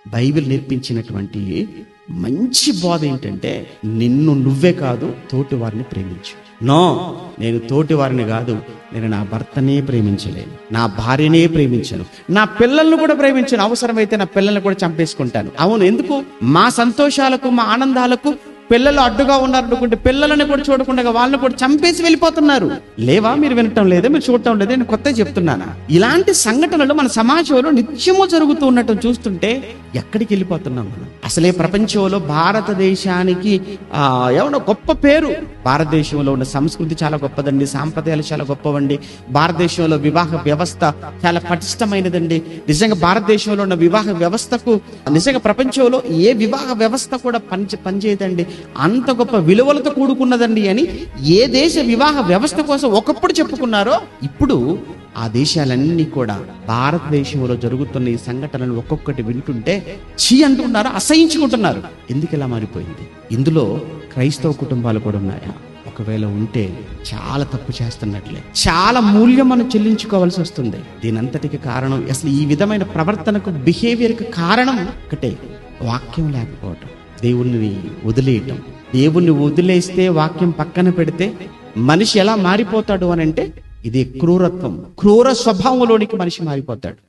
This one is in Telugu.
బైబిల్ నేర్పించినటువంటి మంచి బోధ ఏంటంటే, నిన్ను నువ్వే కాదు తోటి వారిని ప్రేమించు. నో, నేను తోటి వారిని కాదు, నేను నా భర్తనే ప్రేమించలేను, నా భార్యనే ప్రేమించను, నా పిల్లల్ని కూడా ప్రేమించను, అవసరమైతే నా పిల్లల్ని కూడా చంపేసుకుంటాను. అవును, ఎందుకు? మా సంతోషాలకు మా ఆనందాలకు పిల్లలు అడ్డుగా ఉన్నారు అనుకుంటే పిల్లలని కూడా చూడకుండా వాళ్ళని కూడా చంపేసి వెళ్ళిపోతున్నారు. లేవా? మీరు వినటం లేదా? మీరు చూడటం లేదా? నేను కొత్తగా చెప్తున్నానా? ఇలాంటి సంఘటనలు మన సమాజంలో నిత్యము జరుగుతూ ఉన్నట్టు చూస్తుంటే ఎక్కడికి వెళ్ళిపోతున్నాం మనం? అసలే ప్రపంచంలో భారతదేశానికి ఏమన్నా గొప్ప పేరు. భారతదేశంలో ఉన్న సంస్కృతి చాలా గొప్పదండి, సాంప్రదాయాలు చాలా గొప్పవండి. భారతదేశంలో వివాహ వ్యవస్థ చాలా పటిష్టమైనదండి. నిజంగా భారతదేశంలో ఉన్న వివాహ వ్యవస్థకు నిజంగా ప్రపంచంలో ఏ వివాహ వ్యవస్థ కూడా పనిచేయదండి, అంత గొప్ప విలువలతో కూడుకున్నదండి అని ఏ దేశ వివాహ వ్యవస్థ కోసం ఒకప్పుడు చెప్పుకున్నారో, ఇప్పుడు ఆ దేశాలన్నీ కూడా భారతదేశంలో జరుగుతున్న ఈ సంఘటనలు ఒక్కొక్కటి వింటుంటే చీ అంటున్నారు, అసహించుకుంటున్నారు. ఎందుకు ఇలా మారిపోయింది? ఇందులో క్రైస్తవ కుటుంబాలు కూడా ఉన్నాయా? ఒకవేళ ఉంటే చాలా తప్పు చేస్తున్నట్లే, చాలా మూల్యం మనం చెల్లించుకోవాల్సి వస్తుంది. దీనంతటికి కారణం, అసలు ఈ విధమైన ప్రవర్తనకు బిహేవియర్కి కారణం ఒకటే, వాక్యం లేకపోవటం, దేవుణ్ణి వదిలేయటం. దేవుణ్ణి వదిలేస్తే, వాక్యం పక్కన పెడితే మనిషి ఎలా మారిపోతాడు అని అంటే, ఇది క్రూరత్వం, క్రూర స్వభావంలోనికి మనిషి మారిపోతాడు.